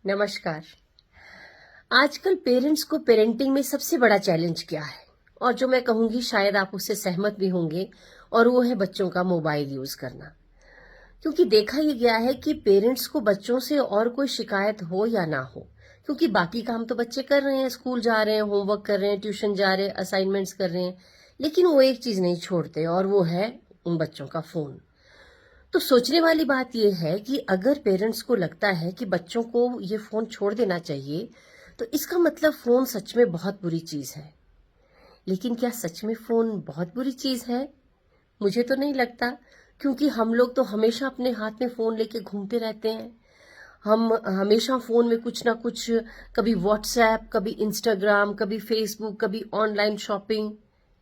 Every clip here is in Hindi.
नमस्कार। आजकल पेरेंट्स को पेरेंटिंग में सबसे बड़ा चैलेंज क्या है? और जो मैं कहूंगी शायद आप उससे सहमत भी होंगे, और वो है बच्चों का मोबाइल यूज करना। क्योंकि देखा ये गया है कि पेरेंट्स को बच्चों से और कोई शिकायत हो या ना हो, क्योंकि बाकी काम तो बच्चे कर रहे हैं, स्कूल जा रहे हैं, होमवर्क कर रहे हैं, ट्यूशन जा रहे हैं, असाइनमेंट्स कर रहे हैं, लेकिन वो एक चीज नहीं छोड़ते, और वो है उन बच्चों का फोन। तो सोचने वाली बात यह है कि अगर पेरेंट्स को लगता है कि बच्चों को ये फोन छोड़ देना चाहिए, तो इसका मतलब फोन सच में बहुत बुरी चीज है। लेकिन क्या सच में फोन बहुत बुरी चीज है? मुझे तो नहीं लगता, क्योंकि हम लोग तो हमेशा अपने हाथ में फोन लेके घूमते रहते हैं। हम हमेशा फोन में कुछ ना कुछ, कभी व्हाट्सएप, कभी इंस्टाग्राम, कभी फेसबुक, कभी ऑनलाइन शॉपिंग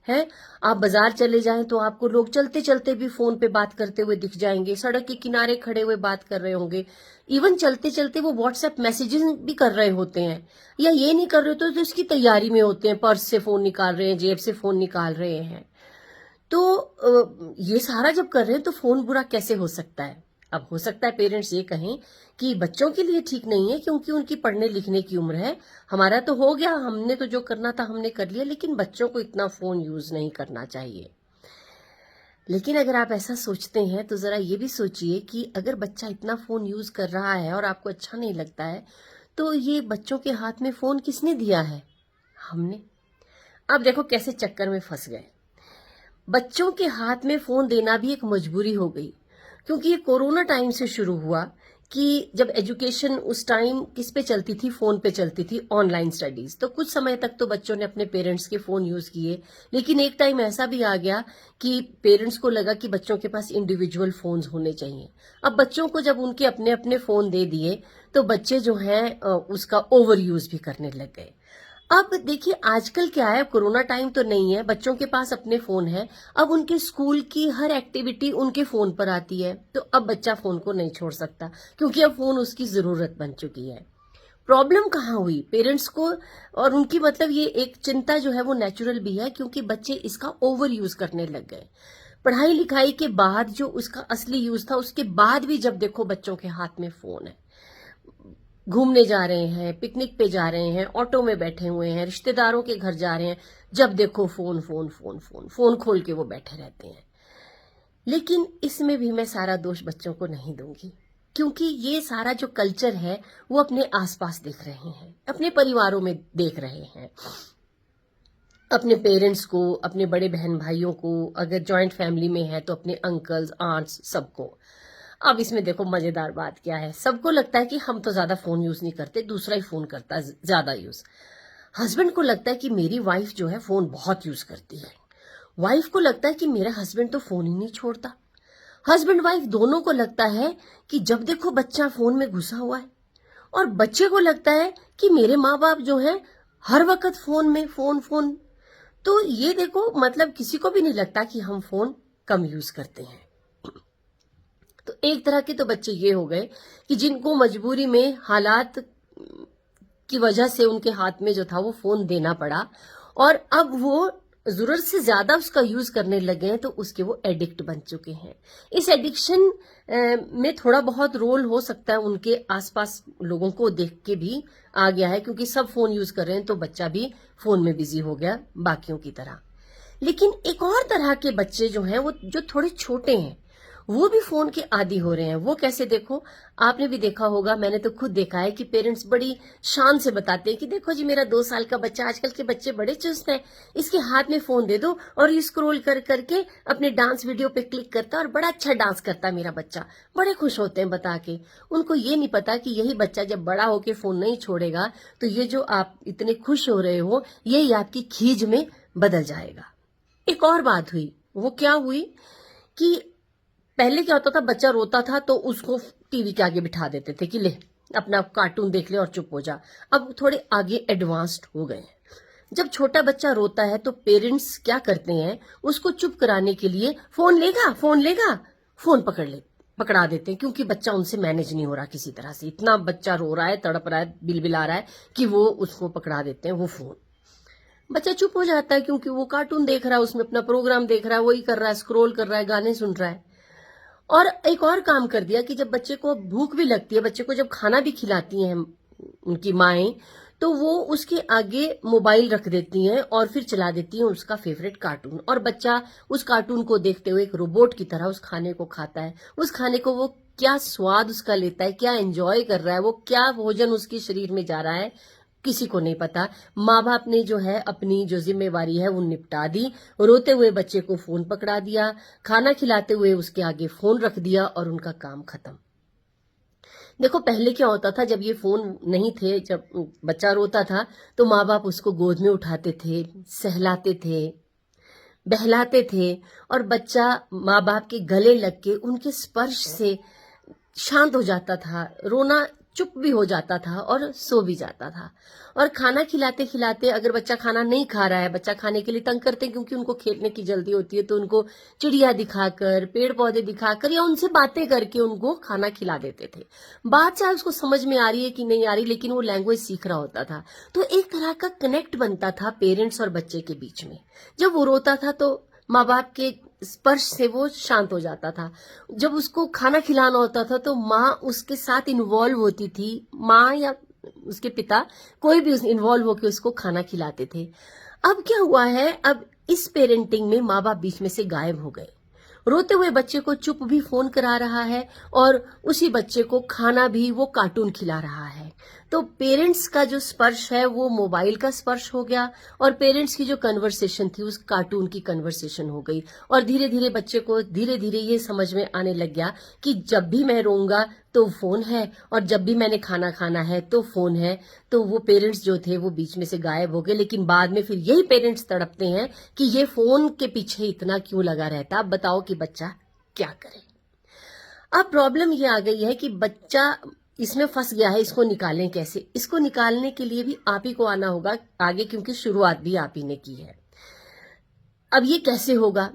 है। आप बाजार चले जाएं तो आपको लोग चलते चलते भी फोन पे बात करते हुए दिख जाएंगे, सड़क के किनारे खड़े हुए बात कर रहे होंगे, इवन चलते चलते वो व्हाट्सएप मैसेजेस भी कर रहे होते हैं, या ये नहीं कर रहे होते तो इसकी तैयारी में होते हैं, पर्स से फोन निकाल रहे हैं, जेब से फोन निकाल रहे हैं। तो ये सारा जब कर रहे हैं तो फोन बुरा कैसे हो सकता है? अब हो सकता है पेरेंट्स ये कहें कि बच्चों के लिए ठीक नहीं है, क्योंकि उनकी पढ़ने लिखने की उम्र है। हमारा तो हो गया, हमने तो जो करना था हमने कर लिया, लेकिन बच्चों को इतना फोन यूज नहीं करना चाहिए। लेकिन अगर आप ऐसा सोचते हैं तो जरा ये भी सोचिए कि अगर बच्चा इतना फोन यूज कर रहा है और आपको अच्छा नहीं लगता है, तो ये बच्चों के हाथ में फोन किसने दिया है? हमने। अब देखो कैसे चक्कर में फंस गए। बच्चों के हाथ में फोन देना भी एक मजबूरी हो गई, क्योंकि ये कोरोना टाइम से शुरू हुआ कि जब एजुकेशन उस टाइम किस पे चलती थी, फोन पे चलती थी, ऑनलाइन स्टडीज। तो कुछ समय तक तो बच्चों ने अपने पेरेंट्स के फोन यूज किए, लेकिन एक टाइम ऐसा भी आ गया कि पेरेंट्स को लगा कि बच्चों के पास इंडिविजुअल फोन्स होने चाहिए। अब बच्चों को जब उनके अपने अपने फोन दे दिए, तो बच्चे जो हैं उसका ओवर यूज भी करने लग गए। अब देखिए आजकल क्या है, कोरोना टाइम तो नहीं है, बच्चों के पास अपने फोन है। अब उनके स्कूल की हर एक्टिविटी उनके फोन पर आती है, तो अब बच्चा फोन को नहीं छोड़ सकता, क्योंकि अब फोन उसकी जरूरत बन चुकी है। प्रॉब्लम कहाँ हुई पेरेंट्स को? और उनकी मतलब ये एक चिंता जो है वो नेचुरल भी है, क्योंकि बच्चे इसका ओवर यूज करने लग गए। पढ़ाई लिखाई के बाद जो उसका असली यूज था, उसके बाद भी जब देखो बच्चों के हाथ में फोन है। घूमने जा रहे हैं, पिकनिक पे जा रहे हैं, ऑटो में बैठे हुए हैं, रिश्तेदारों के घर जा रहे हैं, जब देखो phone phone phone phone phone खोल के वो बैठे रहते हैं। लेकिन इसमें भी मैं सारा दोष बच्चों को नहीं दूंगी, क्योंकि ये सारा जो कल्चर है वो अपने आसपास देख रहे हैं, अपने परिवारों में देख रहे हैं, अपने पेरेंट्स को, अपने बड़े बहन भाइयों को, अगर जॉइंट फैमिली में है तो अपने अंकल्स आंट्स सबको। अब इसमें देखो मजेदार बात क्या है, सबको लगता है कि हम तो ज्यादा फोन यूज नहीं करते, दूसरा ही फोन करता है ज्यादा यूज। हस्बैंड को लगता है कि मेरी वाइफ जो है फोन बहुत यूज करती है, वाइफ को लगता है कि मेरा हस्बैंड तो फोन ही नहीं छोड़ता। हस्बैंड वाइफ दोनों को लगता है कि जब देखो बच्चा फोन में घुसा हुआ है, और बच्चे को लगता है कि मेरे माँ बाप जो है हर वक्त फोन में, फोन फोन। तो ये देखो मतलब किसी को भी नहीं लगता कि हम फोन कम यूज करते हैं। तो एक तरह के तो बच्चे ये हो गए कि जिनको मजबूरी में, हालात की वजह से उनके हाथ में जो था वो फोन देना पड़ा, और अब वो जरूरत से ज्यादा उसका यूज करने लगे हैं, तो उसके वो एडिक्ट बन चुके हैं। इस एडिक्शन में थोड़ा बहुत रोल हो सकता है उनके आसपास लोगों को देख के भी आ गया है, क्योंकि सब फोन यूज कर रहे हैं तो बच्चा भी फोन में बिजी हो गया बाकियों की तरह। लेकिन एक और तरह के बच्चे जो हैं, वो जो थोड़े छोटे हैं, वो भी फोन के आदी हो रहे हैं। वो कैसे? देखो, आपने भी देखा होगा, मैंने तो खुद देखा है कि पेरेंट्स बड़ी शान से बताते हैं कि देखो जी मेरा 2 साल का बच्चा, आजकल के बच्चे बड़े चुस्त हैं, इसके हाथ में फोन दे दो और ये स्क्रॉल कर करके अपने डांस वीडियो पे क्लिक करता है और बड़ा अच्छा डांस करता है मेरा बच्चा। बड़े खुश होते हैं बता के। उनको ये नहीं पता कि यही बच्चा जब बड़ा होके फोन नहीं छोड़ेगा, तो ये जो आप इतने खुश हो रहे हो, यही आपकी खीज में बदल जाएगा। एक और बात हुई, वो क्या हुई कि पहले क्या होता था, बच्चा रोता था तो उसको टीवी के आगे बिठा देते थे कि ले अपना कार्टून देख ले और चुप हो जा। अब थोड़े आगे एडवांस्ड हो गए हैं। जब छोटा बच्चा रोता है तो पेरेंट्स क्या करते हैं, उसको चुप कराने के लिए फोन लेगा, फोन लेगा, फोन पकड़ा देते हैं, क्योंकि बच्चा उनसे मैनेज नहीं हो रहा किसी तरह से। इतना बच्चा रो रहा है, तड़प रहा है, बिलबिला रहा है कि वो उसको पकड़ा देते हैं वो फोन। बच्चा चुप हो जाता है, क्योंकि वो कार्टून देख रहा है, उसमें अपना प्रोग्राम देख रहा है, वही कर रहा है, स्क्रॉल कर रहा है, गाने सुन रहा है। और एक और काम कर दिया कि जब बच्चे को भूख भी लगती है, बच्चे को जब खाना भी खिलाती हैं उनकी माएं, तो वो उसके आगे मोबाइल रख देती हैं और फिर चला देती हैं उसका फेवरेट कार्टून, और बच्चा उस कार्टून को देखते हुए एक रोबोट की तरह उस खाने को खाता है। उस खाने को वो क्या स्वाद उसका लेता है, क्या एंजॉय कर रहा है, वो क्या भोजन उसके शरीर में जा रहा है, किसी को नहीं पता। माँ बाप ने जो है अपनी जो जिम्मेवारी है वो निपटा दी, रोते हुए बच्चे को फोन पकड़ा दिया, खाना खिलाते हुए उसके आगे फोन रख दिया और उनका काम खत्म। देखो पहले क्या होता था, जब ये फोन नहीं थे, जब बच्चा रोता था तो माँ बाप उसको गोद में उठाते थे, सहलाते थे, बहलाते थे, और बच्चा माँ बाप के गले लग के उनके स्पर्श से शांत हो जाता था, रोना चुप भी हो जाता था और सो भी जाता था। और खाना खिलाते खिलाते अगर बच्चा खाना नहीं खा रहा है, बच्चा खाने के लिए तंग करते हैं क्योंकि उनको खेलने की जल्दी होती है, तो उनको चिड़िया दिखाकर, पेड़ पौधे दिखाकर या उनसे बातें करके उनको खाना खिला देते थे। बात चाहे उसको समझ में आ रही है कि नहीं आ रही, लेकिन वो लैंग्वेज सीख रहा होता था। तो एक तरह का कनेक्ट बनता था पेरेंट्स और बच्चे के बीच में। जब वो रोता था तो माँ बाप के स्पर्श से वो शांत हो जाता था। जब उसको खाना खिलाना होता था तो माँ उसके साथ इन्वॉल्व होती थी, माँ या उसके पिता, कोई भी इन्वॉल्व होकर उसको खाना खिलाते थे। अब क्या हुआ है, अब इस पेरेंटिंग में माँ बाप बीच में से गायब हो गए। रोते हुए बच्चे को चुप भी फोन करा रहा है और उसी बच्चे को खाना भी वो कार्टून खिला रहा है। तो पेरेंट्स का जो स्पर्श है वो मोबाइल का स्पर्श हो गया, और पेरेंट्स की जो कन्वर्सेशन थी उस कार्टून की कन्वर्सेशन हो गई। और धीरे धीरे बच्चे को धीरे धीरे ये समझ में आने लग गया कि जब भी मैं रोऊंगा तो फोन है, और जब भी मैंने खाना खाना है तो फोन है। तो वो पेरेंट्स जो थे वो बीच में से गायब हो गए, लेकिन बाद में फिर यही पेरेंट्स तड़पते हैं कि ये फोन के पीछे इतना क्यों लगा रहता। अब बताओ कि बच्चा क्या करे। अब प्रॉब्लम ये आ गई है कि बच्चा इसमें फंस गया है, इसको निकालें कैसे। इसको निकालने के लिए भी आप ही को आना होगा आगे, क्योंकि शुरुआत भी आप ही ने की है। अब ये कैसे होगा,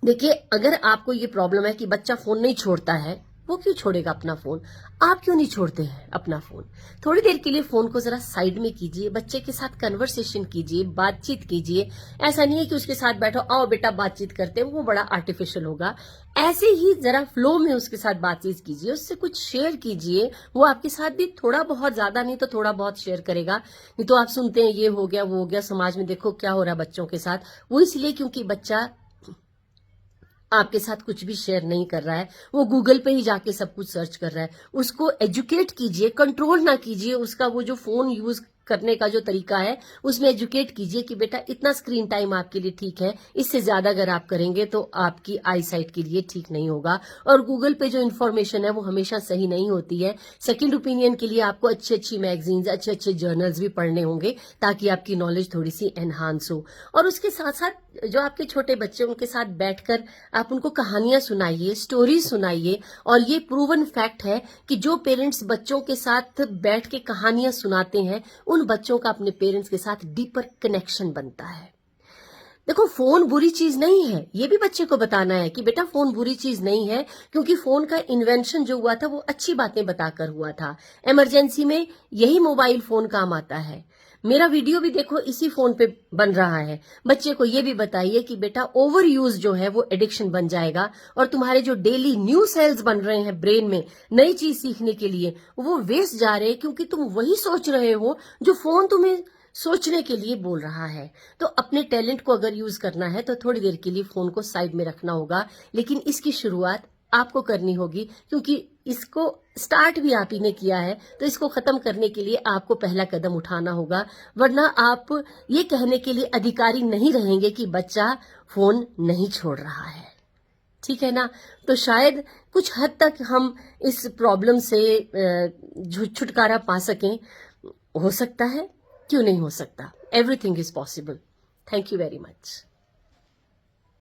देखिए, अगर आपको ये प्रॉब्लम है कि बच्चा फोन नहीं छोड़ता है, वो क्यों छोड़ेगा अपना फोन, आप क्यों नहीं छोड़ते हैं अपना फोन। थोड़ी देर के लिए फोन को जरा साइड में कीजिए, बच्चे के साथ कन्वर्सेशन कीजिए, बातचीत कीजिए। ऐसा नहीं है कि उसके साथ बैठो, आओ बेटा बातचीत करते हैं, वो बड़ा आर्टिफिशियल होगा। ऐसे ही जरा फ्लो में उसके साथ बातचीत कीजिए, उससे कुछ शेयर कीजिए। वो आपके साथ भी थोड़ा बहुत, ज्यादा नहीं तो थोड़ा बहुत शेयर करेगा। नहीं तो आप सुनते हैं ये हो गया वो हो गया, समाज में देखो क्या हो रहा है बच्चों के साथ। वो इसलिए क्योंकि बच्चा आपके साथ कुछ भी शेयर नहीं कर रहा है, वो गूगल पे ही जाके सब कुछ सर्च कर रहा है। उसको एजुकेट कीजिए, कंट्रोल ना कीजिए। उसका वो जो फोन यूज करने का जो तरीका है उसमें एजुकेट कीजिए कि बेटा इतना स्क्रीन टाइम आपके लिए ठीक है, इससे ज्यादा अगर आप करेंगे तो आपकी आई साइट के लिए ठीक नहीं होगा। और गूगल पे जो इन्फॉर्मेशन है वो हमेशा सही नहीं होती है। सेकंड ओपिनियन के लिए आपको अच्छी अच्छी मैगजीन्स, अच्छे अच्छे जर्नल्स भी पढ़ने होंगे ताकि आपकी नॉलेज थोड़ी सी एनहांस हो। और उसके साथ साथ जो आपके छोटे बच्चे उनके साथ बैठकर आप उनको कहानियां सुनाइए, स्टोरी सुनाइए। और ये प्रूवन फैक्ट है कि जो पेरेंट्स बच्चों के साथ बैठ के कहानियां सुनाते हैं उन बच्चों का अपने पेरेंट्स के साथ डीपर कनेक्शन बनता है। देखो, फोन बुरी चीज नहीं है, ये भी बच्चे को बताना है कि बेटा फोन बुरी चीज नहीं है, क्योंकि फोन का इन्वेंशन जो हुआ था वो अच्छी बातें बताकर हुआ था। इमरजेंसी में यही मोबाइल फोन काम आता है। मेरा वीडियो भी देखो इसी फोन पे बन रहा है। बच्चे को ये भी बताइए कि बेटा ओवर यूज जो है वो एडिक्शन बन जाएगा, और तुम्हारे जो डेली न्यू सेल्स बन रहे हैं ब्रेन में नई चीज सीखने के लिए, वो वेस्ट जा रहे हैं, क्योंकि तुम वही सोच रहे हो जो फोन तुम्हें सोचने के लिए बोल रहा है। तो अपने टैलेंट को अगर यूज करना है तो थोड़ी देर के लिए फोन को साइड में रखना होगा, लेकिन इसकी शुरुआत आपको करनी होगी, क्योंकि इसको स्टार्ट भी आप ही ने किया है। तो इसको खत्म करने के लिए आपको पहला कदम उठाना होगा, वरना आप ये कहने के लिए अधिकारी नहीं रहेंगे कि बच्चा फोन नहीं छोड़ रहा है। ठीक है ना। तो शायद कुछ हद तक हम इस प्रॉब्लम से छुटकारा पा सकें। हो सकता है, क्यों नहीं हो सकता। Everything is possible. Thank you very much.